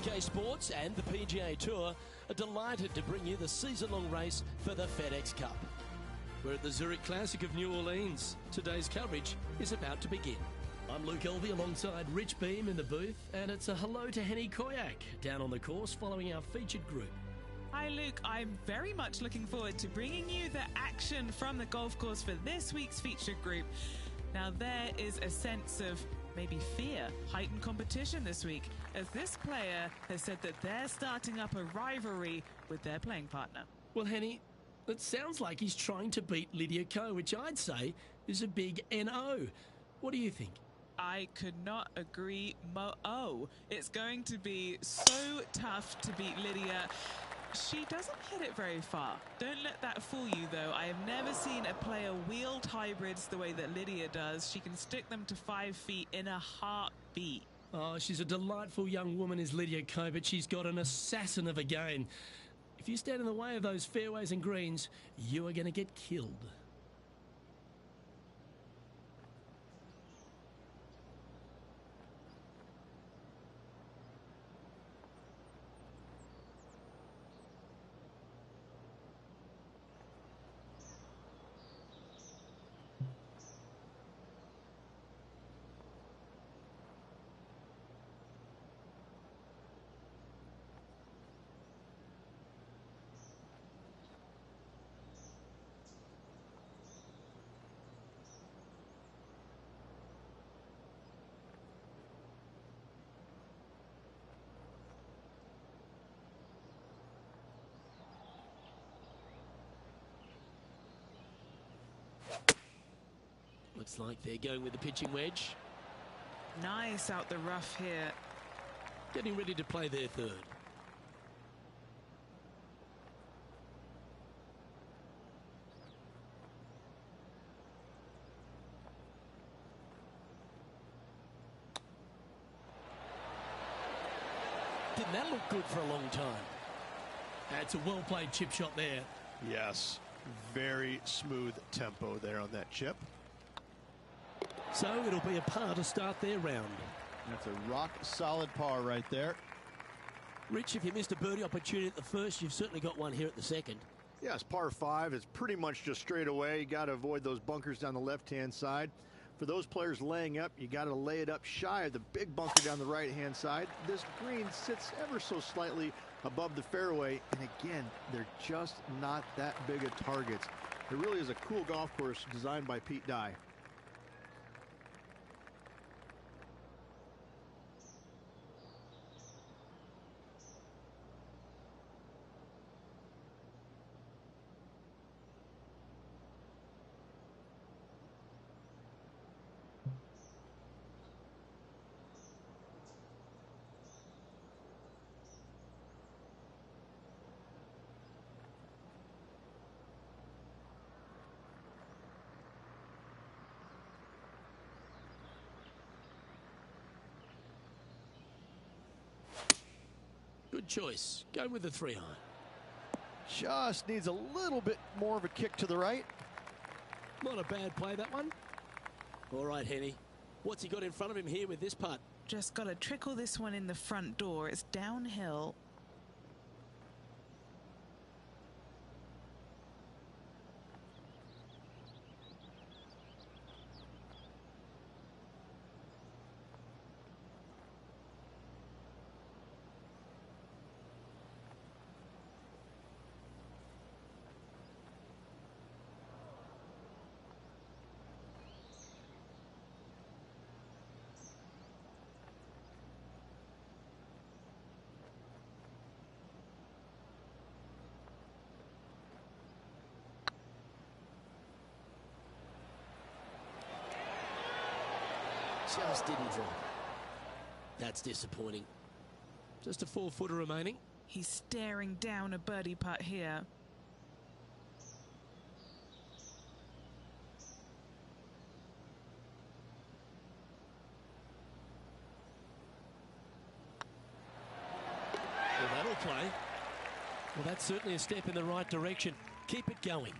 UK Sports and the PGA Tour are delighted to bring you the season-long race for the FedEx Cup. We're at the Zurich Classic of New Orleans. Today's coverage is about to begin. I'm Luke Elvey alongside Rich Beam in the booth, and it's a hello to Henny Koyak down on the course following our featured group. Hi Luke, I'm very much looking forward to bringing you the action from the golf course for this week's featured group. Now there is a sense of maybe fear, heightened competition this week, as this player has said that they're starting up a rivalry with their playing partner. Well, Henny, it sounds like he's trying to beat Lydia Ko, which I'd say is a big NO. What do you think? I could not agree more. It's going to be so tough to beat Lydia. She doesn't hit it very far. Don't let that fool you, though. I have never seen a player wield hybrids the way that Lydia does. She can stick them to 5 feet in a heartbeat. Oh, she's a delightful young woman, is Lydia Ko, but she's got an assassin of a game. If you stand in the way of those fairways and greens, you are going to get killed. Looks like they're going with the pitching wedge. Nice out the rough here. Getting ready to play their third. Didn't that look good for a long time? That's a well-played chip shot there. Yes, very smooth tempo there on that chip. So it'll be a par to start their round. That's a rock-solid par right there. Rich, if you missed a birdie opportunity at the first, you've certainly got one here at the second. Yes, par 5 is pretty much just straight away. You got to avoid those bunkers down the left-hand side. For those players laying up, you got to lay it up shy of the big bunker down the right-hand side. This green sits ever so slightly above the fairway, and again, they're just not that big of targets. It really is a cool golf course designed by Pete Dye. Good choice. Go with the 3-iron. Just needs a little bit more of a kick to the right. Not a bad play, that one. All right, Henny. What's he got in front of him here with this putt? Just got to trickle this one in the front door. It's downhill. Just didn't drop. That's disappointing. Just a 4-footer remaining. He's staring down a birdie putt here. Well, that'll play. Well, that's certainly a step in the right direction. Keep it going.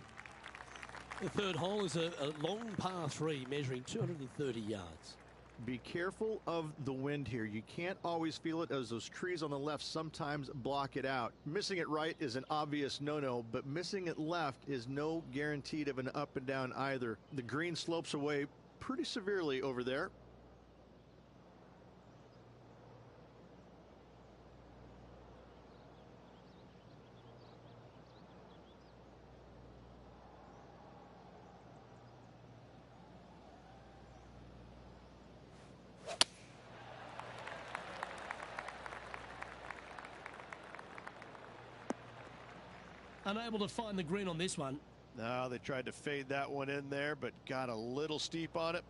The third hole is a long par 3 measuring 230 yards. Be careful of the wind here. You can't always feel it, as those trees on the left sometimes block it out. Missing it right is an obvious no-no, but missing it left is no guaranteed of an up and down either. The green slopes away pretty severely over there. Unable to find the green on this one. No, they tried to fade that one in there, but got a little steep on it.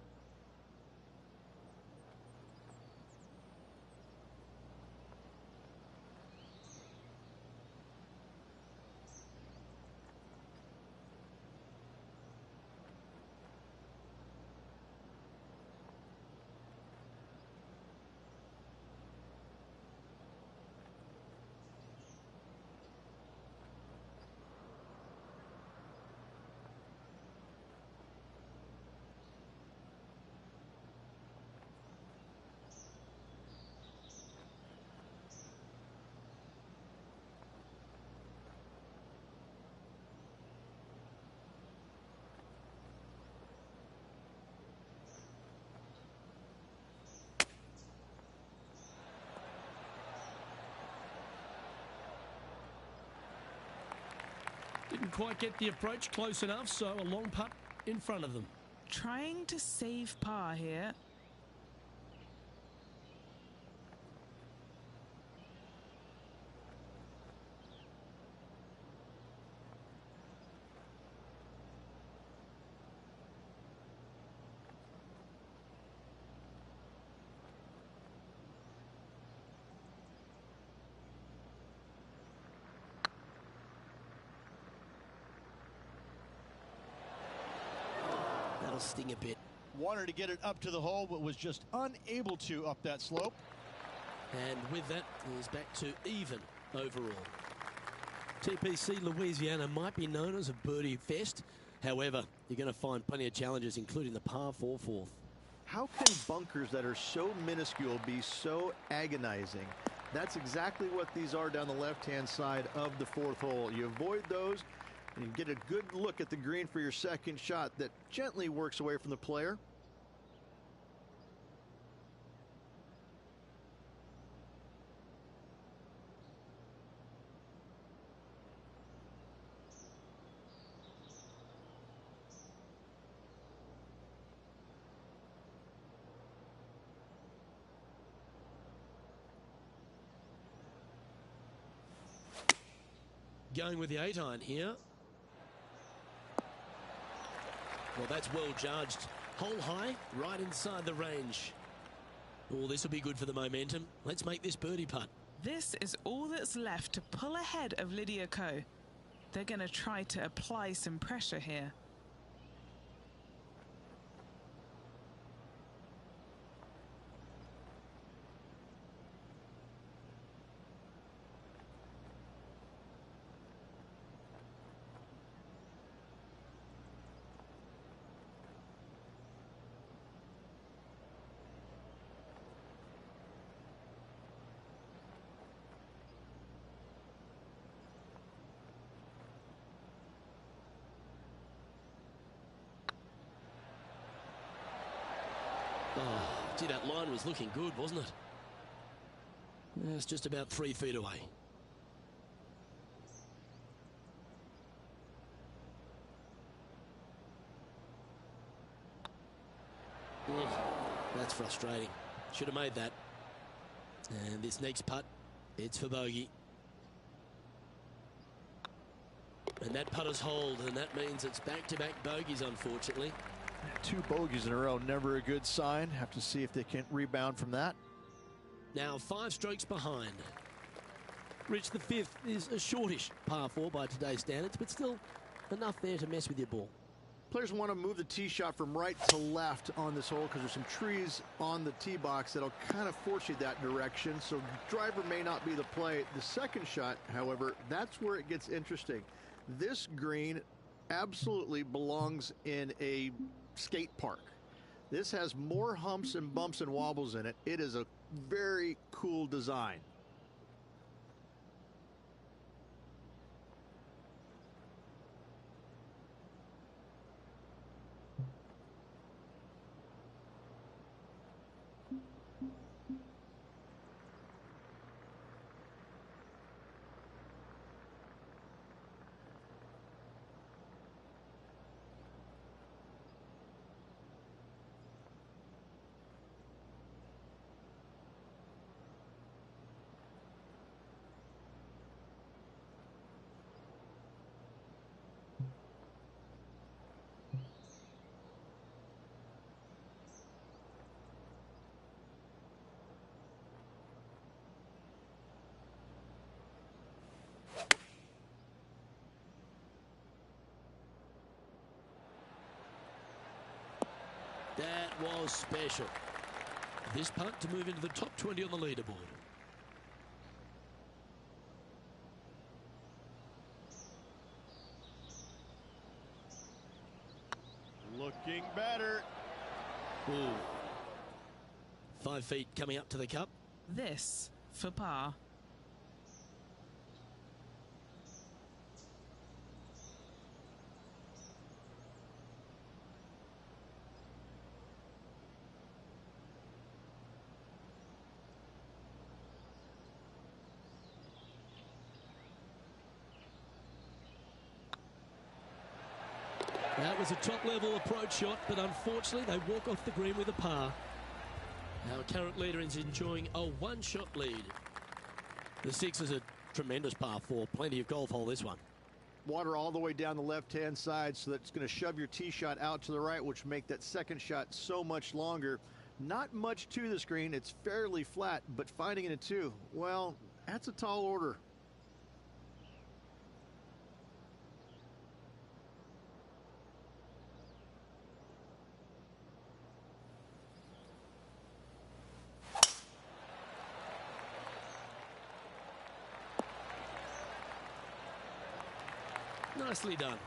Didn't quite get the approach close enough, so a long putt in front of them. Trying to save par here. That'll sting a bit. Wanted to get it up to the hole, but was just unable to up that slope. And with that, he's back to even overall. TPC Louisiana might be known as a birdie fest. However, you're going to find plenty of challenges, including the par 4 fourth. How can bunkers that are so minuscule be so agonizing? That's exactly what these are down the left-hand side of the fourth hole. You avoid those, and you get a good look at the green for your second shot that gently works away from the player. Going with the 8-iron here. Well, that's well judged. Hole high, right inside the range. Oh, this will be good for the momentum. Let's make this birdie putt. This is all that's left to pull ahead of Lydia Ko. They're going to try to apply some pressure here. Oh, gee, that line was looking good, wasn't it? Yeah, it's just about 3 feet away. That's frustrating. Should have made that. And this next putt, it's for bogey. And that putter's hold, and that means it's back-to-back bogeys, unfortunately. 2 bogeys in a row, never a good sign. Have to see if they can rebound from that. Now 5 strokes behind. Rich, the 5th is a shortish par 4 by today's standards, but still enough there to mess with your ball. Players want to move the tee shot from right to left on this hole because there's some trees on the tee box that'll kind of force you that direction, so driver may not be the play. The second shot, however, that's where it gets interesting. This green absolutely belongs in a skate park. This has more humps and bumps and wobbles in it. It is a very cool design. That was special. This putt to move into the top 20 on the leaderboard. Looking better. Ooh. 5 feet coming up to the cup. This for par. That was a top-level approach shot, but unfortunately they walk off the green with a par. Our current leader is enjoying a one-shot lead. The 6 is a tremendous par 4. Plenty of golf hole, this one. Water all the way down the left-hand side, so that's going to shove your tee shot out to the right, which make that second shot so much longer. Not much to the screen. It's fairly flat, but finding it in 2, well, that's a tall order. Nicely done.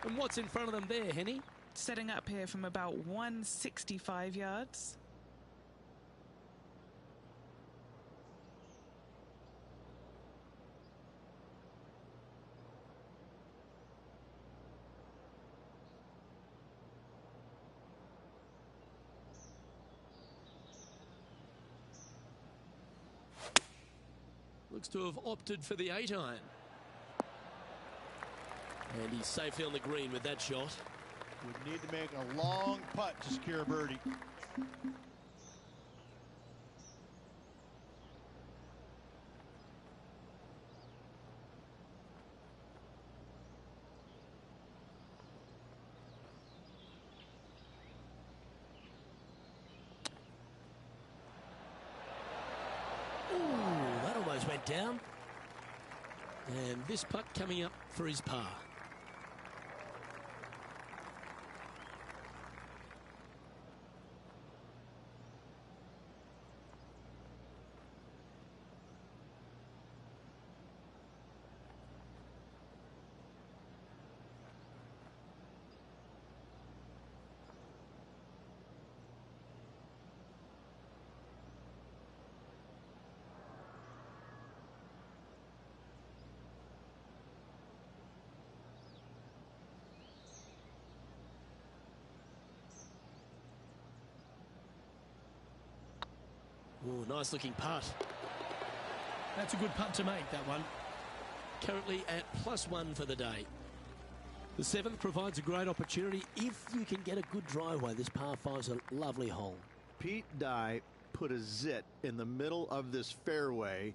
And what's in front of them there, Henny? Setting up here from about 165 yards. Looks to have opted for the 8-iron. And he's safely on the green with that shot. Would need to make a long putt to secure a birdie. Ooh, that almost went down. And this putt coming up for his par. Ooh, nice looking putt. That's a good putt to make, that one. Currently at +1 for the day. The 7th provides a great opportunity if you can get a good driveway. This par 5's a lovely hole. Pete Dye put a zit in the middle of this fairway,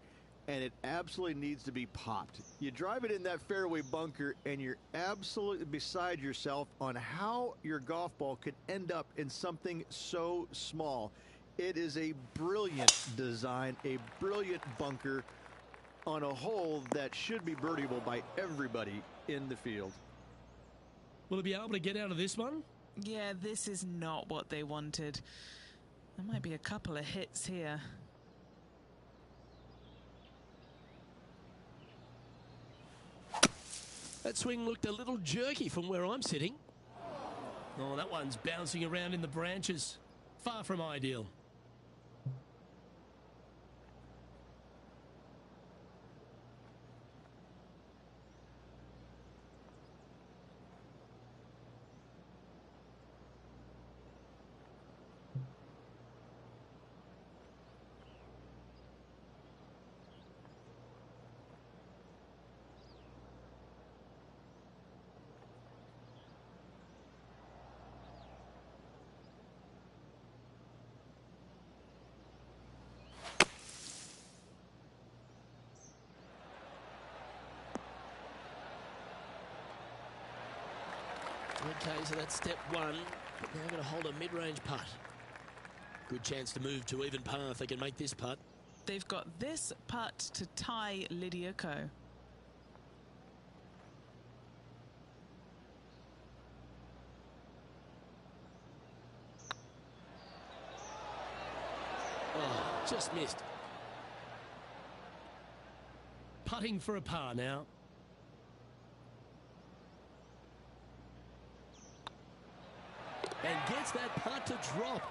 and it absolutely needs to be popped. You drive it in that fairway bunker, and you're absolutely beside yourself on how your golf ball could end up in something so small. It is a brilliant design, a brilliant bunker on a hole that should be birdieable by everybody in the field. Will he be able to get out of this one? Yeah, this is not what they wanted. There might be a couple of hits here. That swing looked a little jerky from where I'm sitting. Oh, that one's bouncing around in the branches. Far from ideal. Okay, so that's step one, but now going to hold a mid-range putt. Good chance to move to even par if they can make this putt. They've got this putt to tie Lydia Ko. Oh, just missed. Putting for a par now. And gets that putt to drop.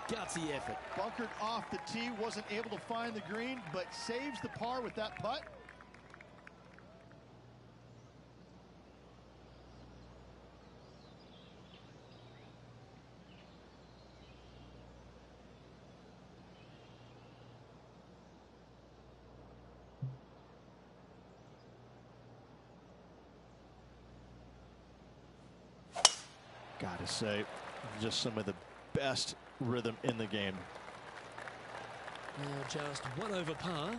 Gutsy effort. Bunkered off the tee, wasn't able to find the green, but saves the par with that putt. Gotta say, just some of the best rhythm in the game. Now just one over par.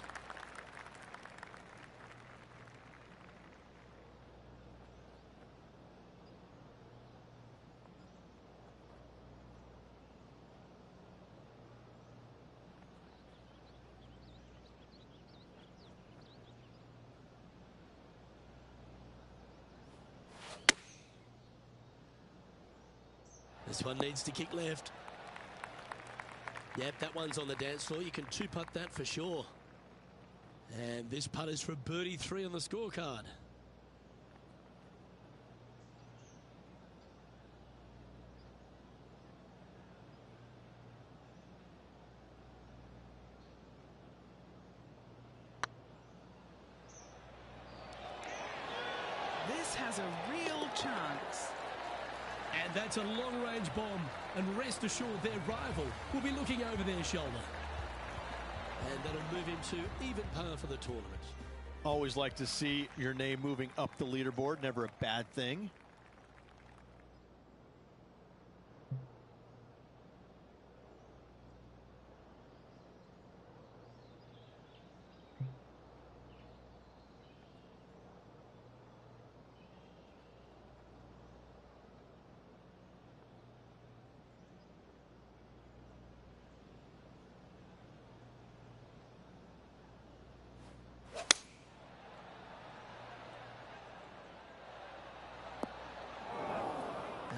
This one needs to kick left. Yep, that one's on the dance floor. You can two-putt that for sure. And this putt is for birdie 3 on the scorecard. This has a real chance. And that's a long-range bomb. And rest assured their rival will be looking over their shoulder. And that'll move him to even par for the tournament. Always like to see your name moving up the leaderboard. Never a bad thing.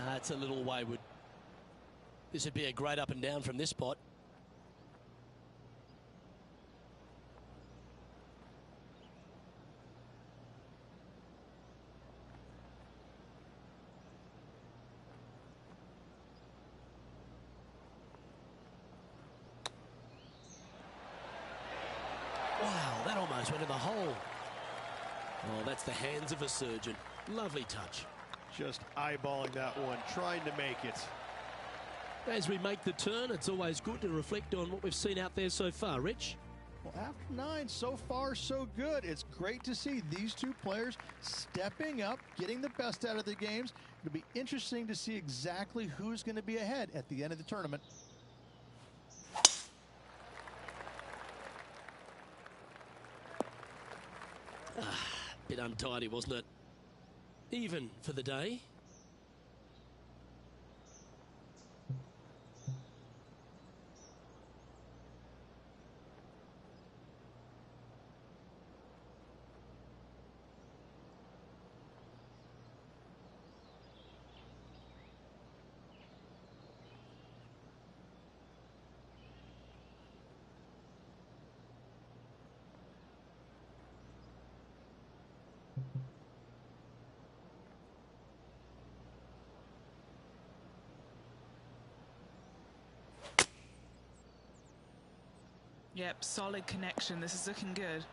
That's a little wayward. This would be a great up and down from this spot. Wow, that almost went in the hole. Oh, that's the hands of a surgeon. Lovely touch. Just eyeballing that one, trying to make it. As we make the turn, it's always good to reflect on what we've seen out there so far, Rich. Well, after 9, so far so good. It's great to see these two players stepping up, getting the best out of their games. It'll be interesting to see exactly who's going to be ahead at the end of the tournament. Bit untidy, wasn't it? Even for the day. Yep, solid connection. This is looking good.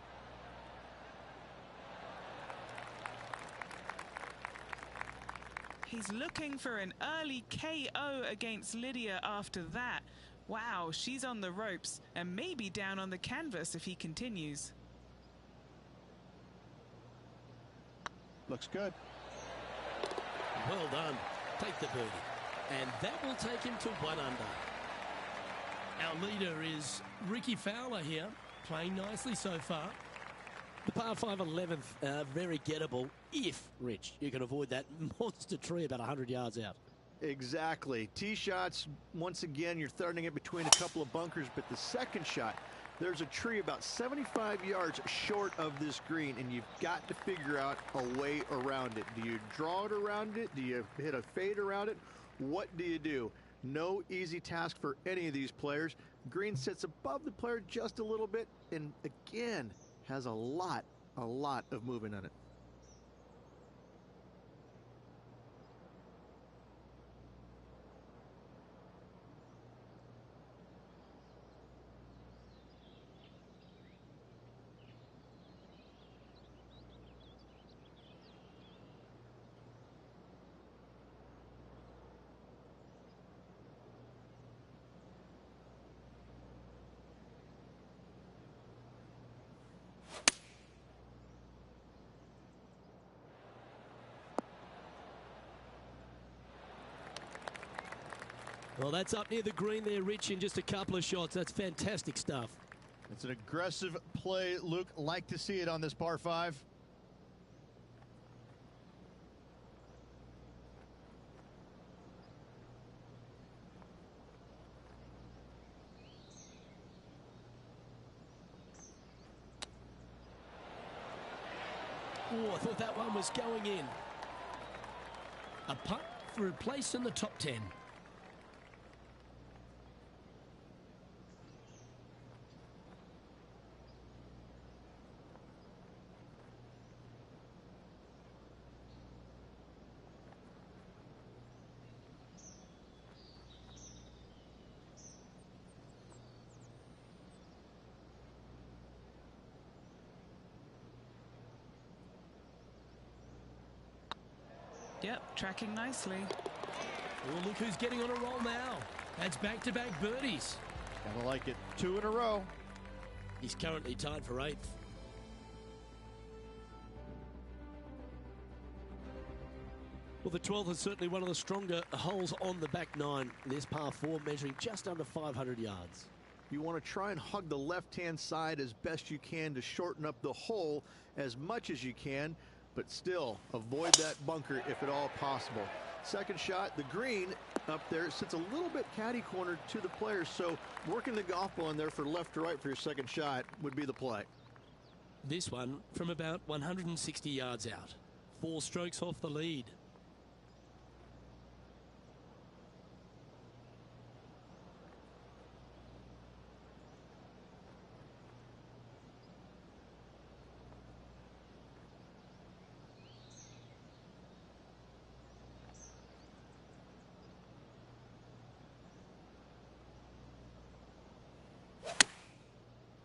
He's looking for an early KO against Lydia after that. Wow, she's on the ropes and maybe down on the canvas if he continues. Looks good. Well done. Take the birdie. And that will take him to 1 under. Our leader is Ricky Fowler here, playing nicely so far. The par 5 11th, very gettable if, Rich, you can avoid that monster tree about 100 yards out. Exactly. Tee shots, once again, you're throwing it between a couple of bunkers, but the second shot, there's a tree about 75 yards short of this green, and you've got to figure out a way around it. Do you draw it around it? Do you hit a fade around it? What do you do? No easy task for any of these players. Green sits above the player just a little bit, and again, has a lot of movement on it. Well, that's up near the green there, Rich, in just a couple of shots. That's fantastic stuff. It's an aggressive play, Luke. Like to see it on this par 5. Oh, I thought that one was going in. A putt for a place in the top 10. Yep, tracking nicely. Well, look who's getting on a roll now. That's back-to-back birdies. Gotta like it. 2 in a row. He's currently tied for 8th. Well, the 12th is certainly one of the stronger holes on the back 9. This par 4 measuring just under 500 yards. You want to try and hug the left-hand side as best you can to shorten up the hole as much as you can, but still avoid that bunker if at all possible. Second shot, the green up there sits a little bit caddy cornered to the players, so working the golf ball in there for left to right for your second shot would be the play. This one from about 160 yards out. 4 strokes off the lead.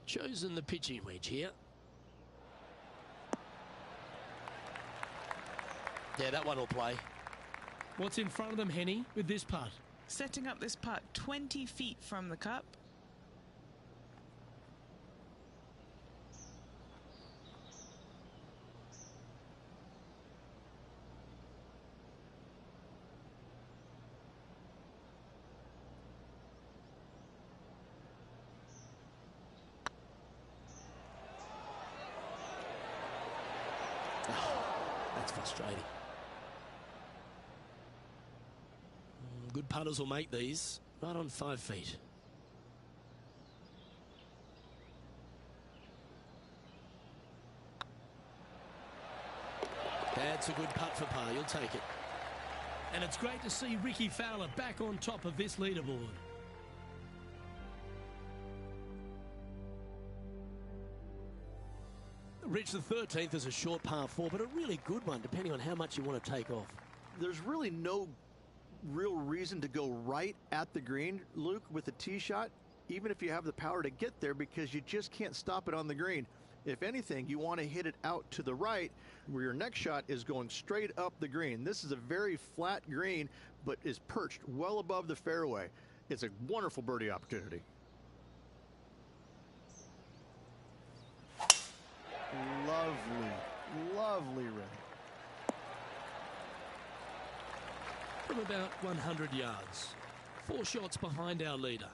Chosen the pitching wedge here. Yeah, that one will play. What's in front of them, Henny, with this putt? Setting up this putt 20 feet from the cup. That's frustrating. Good putters will make these right on 5 feet. That's a good putt for par. You'll take it. And it's great to see Ricky Fowler back on top of this leaderboard. Rich, the 13th is a short par 4, but a really good one, depending on how much you want to take off. There's really no real reason to go right at the green, Luke, with the tee shot. even if you have the power to get there, because you just can't stop it on the green. If anything, you want to hit it out to the right, where your next shot is going straight up the green. This is a very flat green, but is perched well above the fairway. It's a wonderful birdie opportunity. Lovely ring. From about 100 yards, 4 shots behind our leader.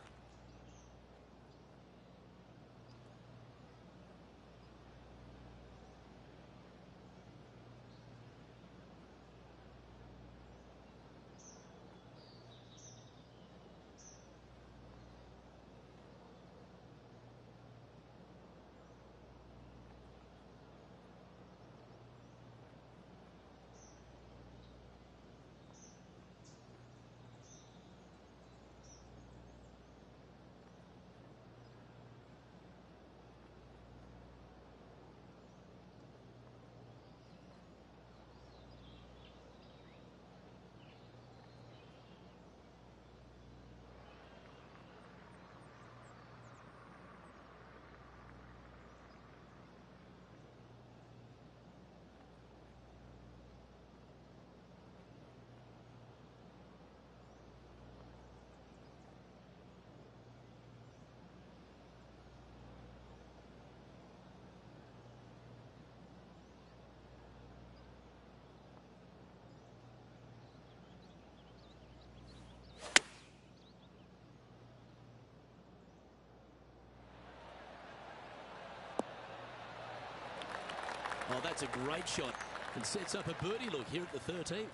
Oh, that's a great shot and sets up a birdie look here at the 13th.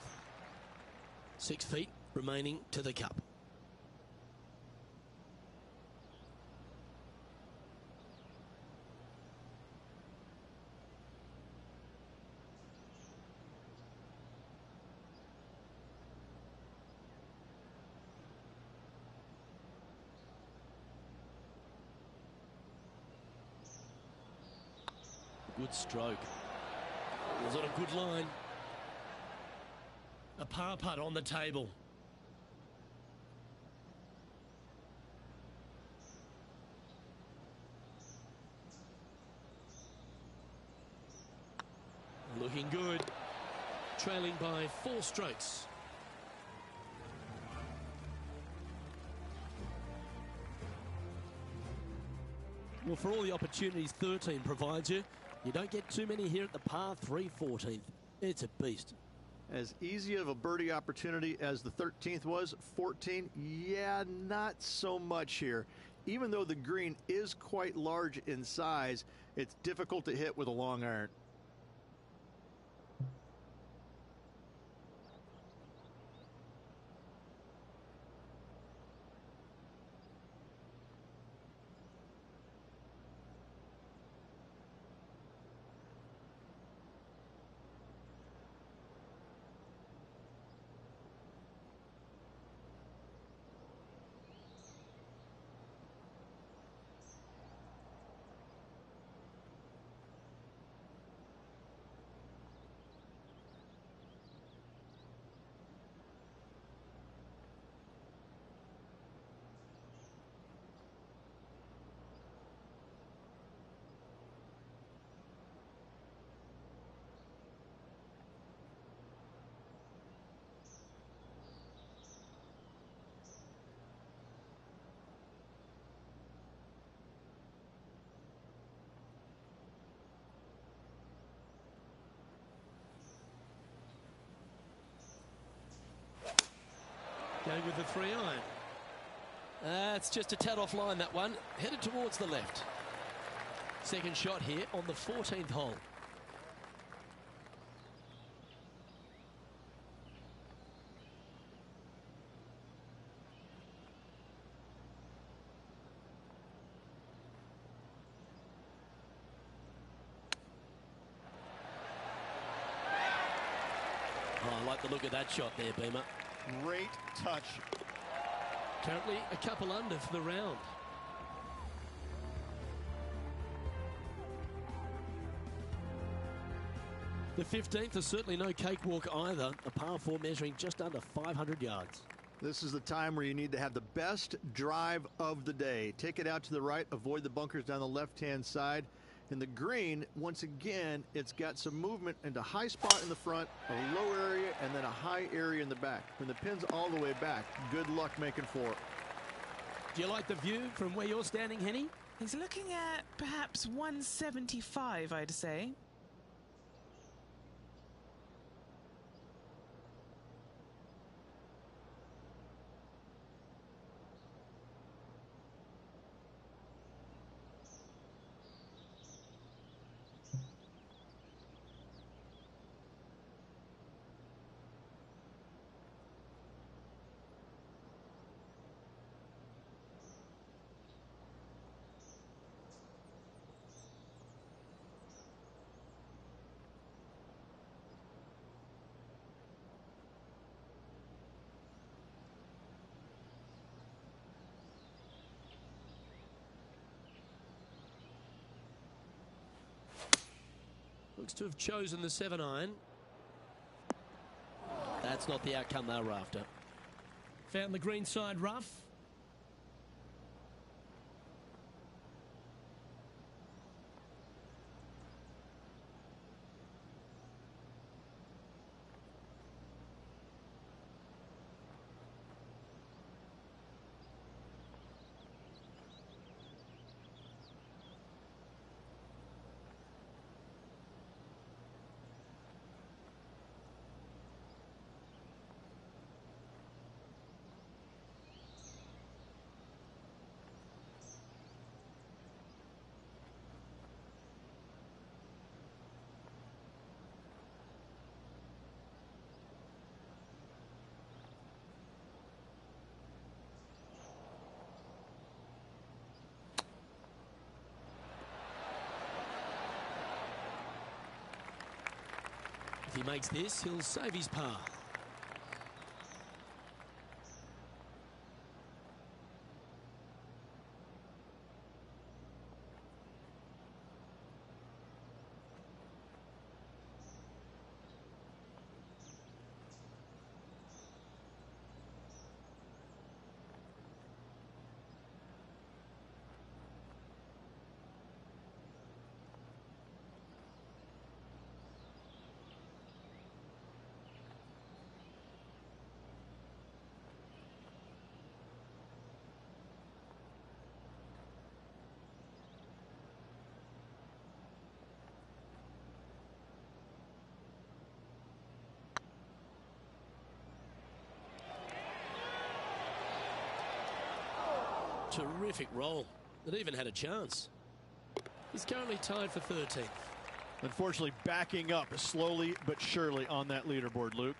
6 feet remaining to the cup. Good stroke. Was on a good line. A par putt on the table. Looking good. Trailing by 4 strokes. Well, for all the opportunities 13 provides you, you don't get too many here at the par 3 14th. It's a beast. As easy of a birdie opportunity as the 13th was, 14, yeah, not so much here. Even though the green is quite large in size, it's difficult to hit with a long iron. Going with the 3-iron. It's just a tad off line, that one. Headed towards the left. Second shot here on the 14th hole. Oh, I like the look of that shot there, Beamer. Great touch. Currently a couple under for the round. The 15th is certainly no cakewalk either. A par 4 measuring just under 500 yards. This is the time where you need to have the best drive of the day. Take it out to the right, avoid the bunkers down the left-hand side. In the green, once again, it's got some movement into high spot in the front, a low area, and then a high area in the back. When the pin's all the way back, good luck making four. Do you like the view from where you're standing, Henny? He's looking at perhaps 175, I'd say. Looks to have chosen the 7-iron. That's not the outcome they were after. Found the green side rough. If he makes this, he'll save his par. Terrific roll. It even had a chance. He's currently tied for 13th. Unfortunately, backing up slowly but surely on that leaderboard, Luke.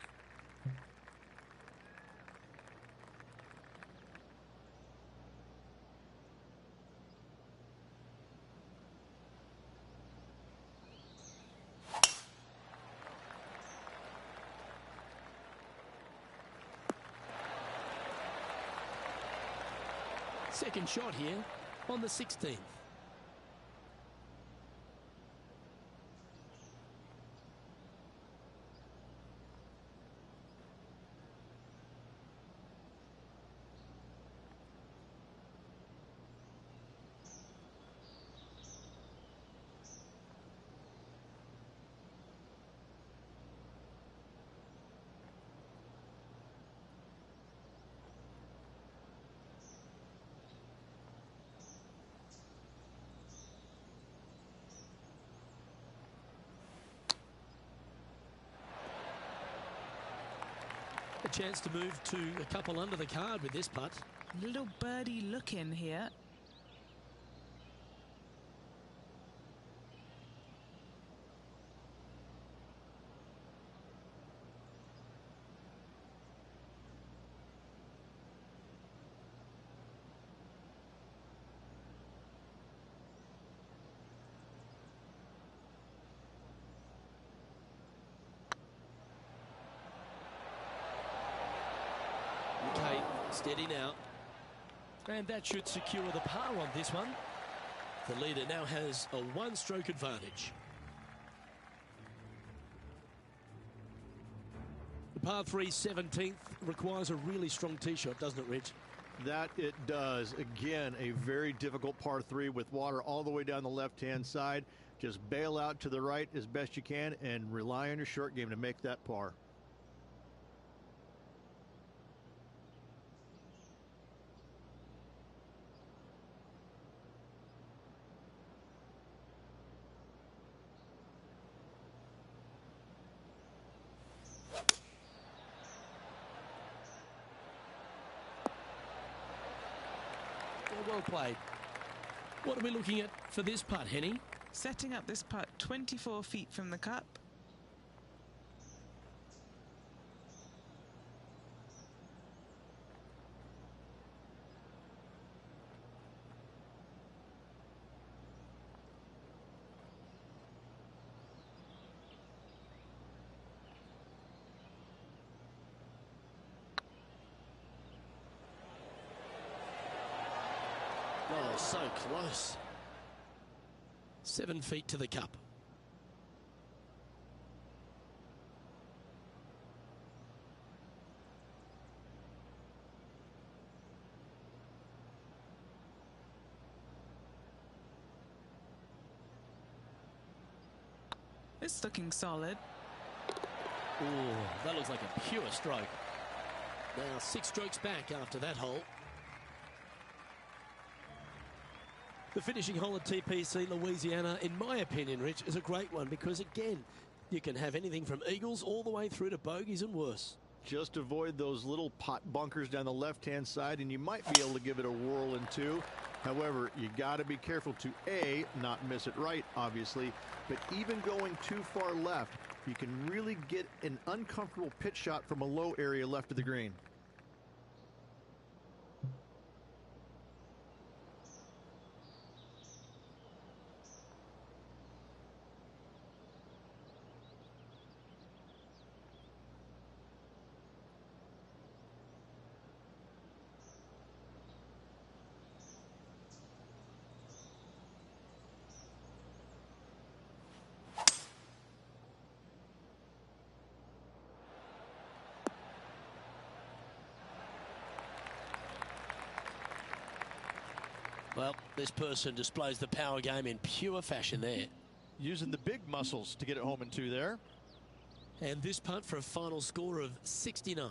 Second shot here on the 16th. A chance to move to a couple under the card with this putt. Little birdie look in here. Okay, steady now. And that should secure the par on this one. The leader now has a one-stroke advantage. The par 3, 17th, requires a really strong tee shot, doesn't it, Rich? That it does. Again, a very difficult par 3 with water all the way down the left-hand side. Just bail out to the right as best you can and rely on your short game to make that par. Well played. What are we looking at for this putt, Henny? Setting up this putt 24 feet from the cup. Oh, so close. 7 feet to the cup. It's looking solid. Oh, that looks like a pure stroke. Now 6 strokes back after that hole. The finishing hole at TPC Louisiana, in my opinion, Rich, is a great one because, again, you can have anything from eagles all the way through to bogeys and worse. Just avoid those little pot bunkers down the left-hand side, and you might be able to give it a whirl in 2. However, you got to be careful to, A, not miss it right, obviously, but even going too far left, you can really get an uncomfortable pitch shot from a low area left of the green. Well, this person displays the power game in pure fashion there. Using the big muscles to get it home in 2 there. And this putt for a final score of 69.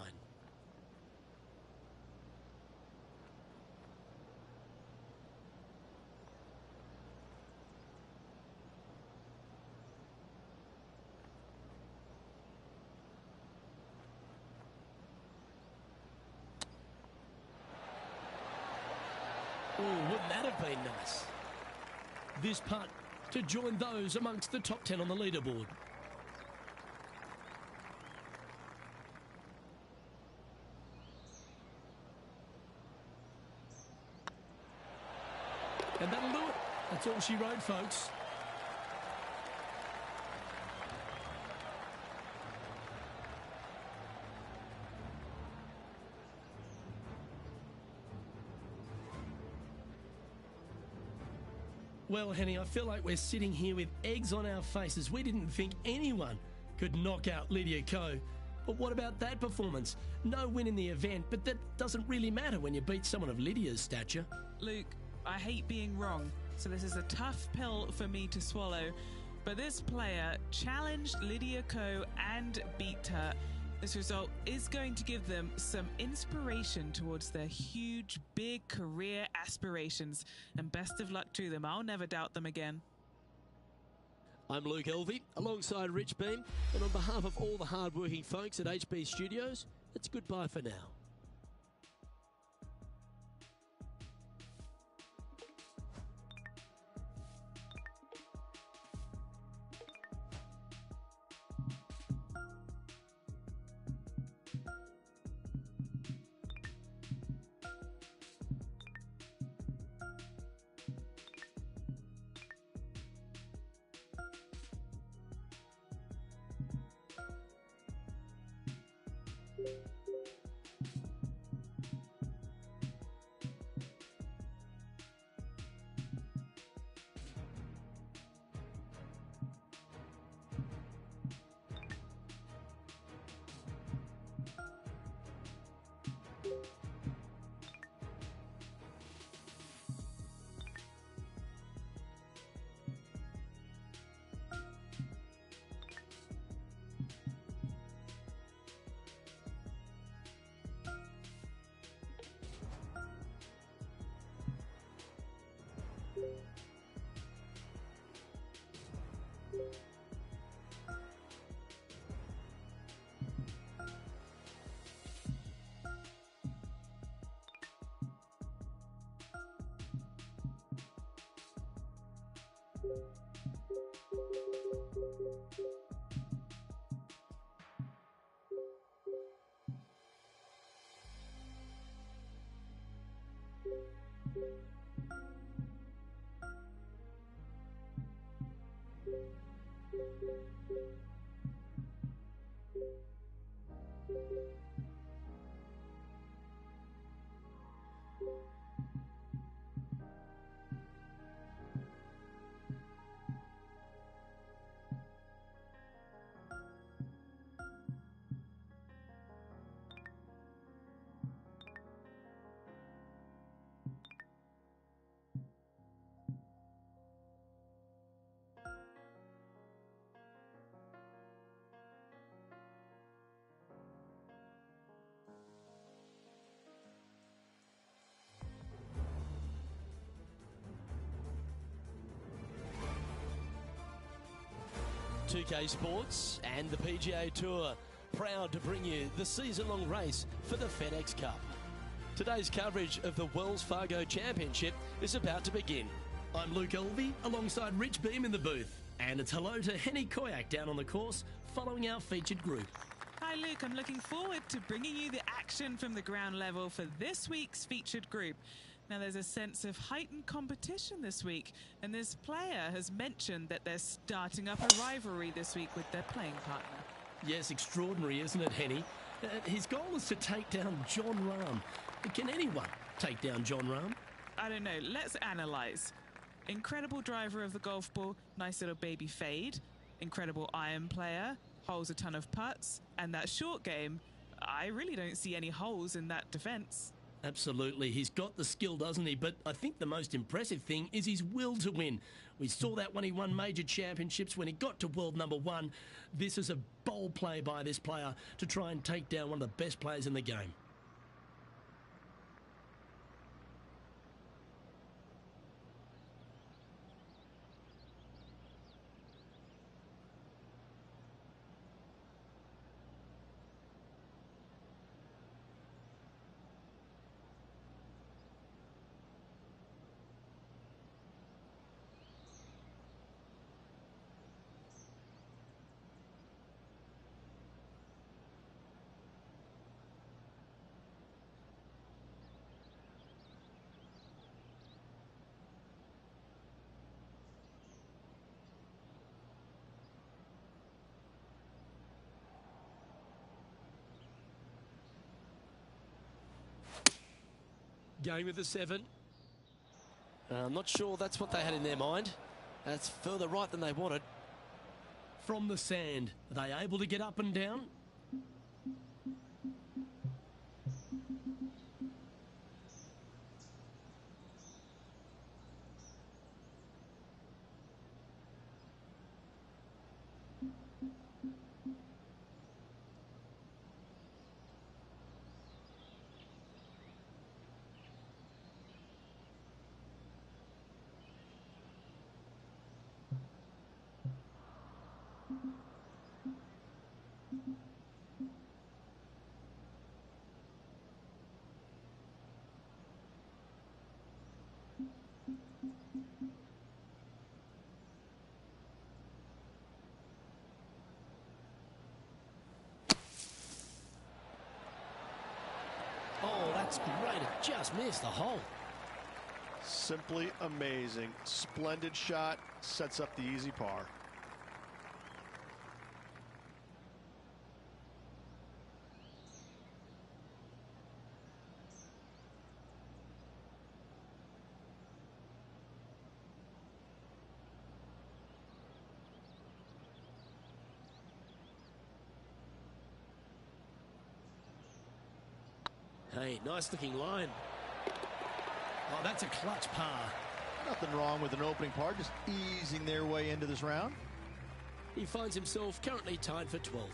Oh, wouldn't that have been nice? This putt to join those amongst the top 10 on the leaderboard. And that'll do it. That's all she wrote, folks. Well, Henny, I feel like we're sitting here with eggs on our faces. We didn't think anyone could knock out Lydia Ko. But what about that performance? No win in the event, but that doesn't really matter when you beat someone of Lydia's stature. Luke, I hate being wrong, so this is a tough pill for me to swallow. But this player challenged Lydia Ko and beat her. This result is going to give them some inspiration towards their huge, big career aspirations. And best of luck to them. I'll never doubt them again. I'm Luke Elvey, alongside Rich Beam. And on behalf of all the hard-working folks at HB Studios, it's goodbye for now. .2K Sports and the PGA Tour proud to bring you the season-long race for the FedEx Cup. Today's coverage of the Wells Fargo Championship is about to begin. I'm Luke Elvey alongside Rich Beam in the booth, and it's hello to Henny Koyak down on the course following our featured group. Hi Luke, I'm looking forward to bringing you the action from the ground level for this week's featured group. Now there's a sense of heightened competition this week, and this player has mentioned that they're starting up a rivalry this week with their playing partner. Yes, extraordinary, isn't it, Henny? His goal is to take down Jon Rahm. Can anyone take down Jon Rahm? I don't know, let's analyse. Incredible driver of the golf ball, nice little baby fade, incredible iron player, holds a ton of putts, and that short game, I really don't see any holes in that defence. Absolutely. He's got the skill, doesn't he? But I think the most impressive thing is his will to win. We saw that when he won major championships, when he got to world number one. This is a bold play by this player to try and take down one of the best players in the game. Going with the 7. I'm not sure that's what they had in their mind. That's further right than they wanted. From the sand, are they able to get up and down? Oh, that's great. It just missed the hole. Simply amazing. Splendid shot. Sets up the easy par. Hey, nice looking line. Oh, that's a clutch par. Nothing wrong with an opening par, just easing their way into this round. He finds himself currently tied for 12th.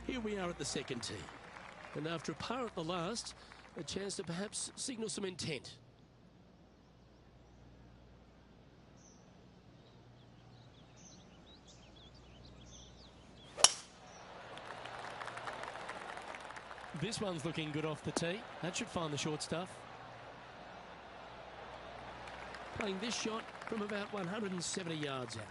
Here we are at the second tee. And after a par at the last, a chance to perhaps signal some intent. This one's looking good off the tee. That should find the short stuff. playing this shot from about 170 yards out.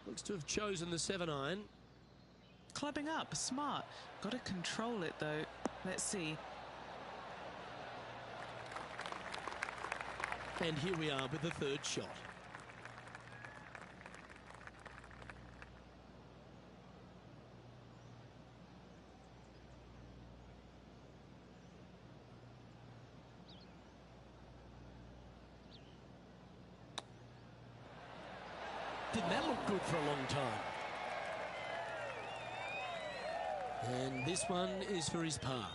Looks to have chosen the 7-iron. Clubbing up, smart. Got to control it though. Let's see. And here we are with the third shot. Didn't that look good for a long time? And this one is for his par.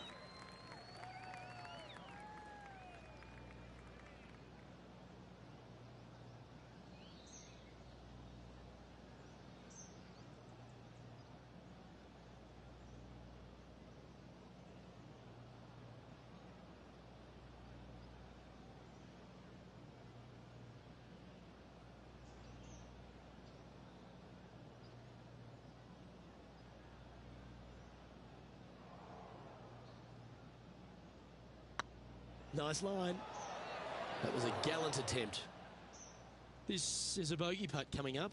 Nice line. That was a gallant attempt. This is a bogey putt coming up.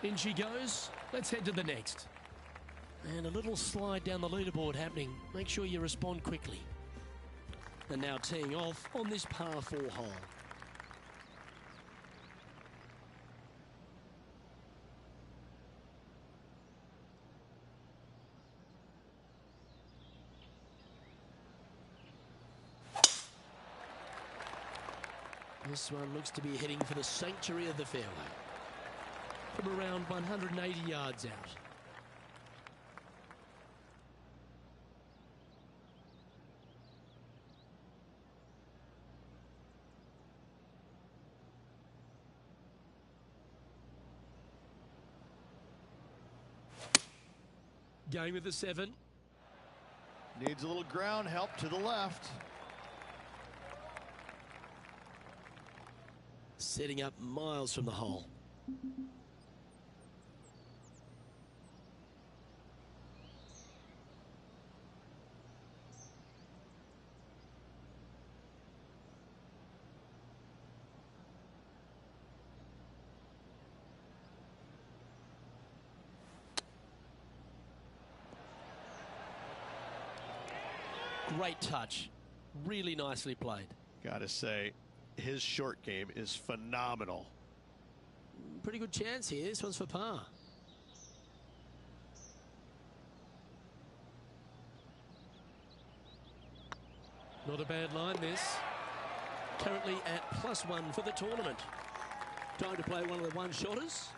In she goes. Let's head to the next. And a little slide down the leaderboard happening. Make sure you respond quickly. And now teeing off on this par 4 hole. This one looks to be heading for the sanctuary of the fairway. From around 180 yards out. Going with the 7. Needs a little ground help to the left. Setting up miles from the hole. Great touch. Really nicely played. Gotta say, his short game is phenomenal. Pretty good chance here. This one's for par. Not a bad line, this. Currently at +1 for the tournament. Time to play one of the one-shotters.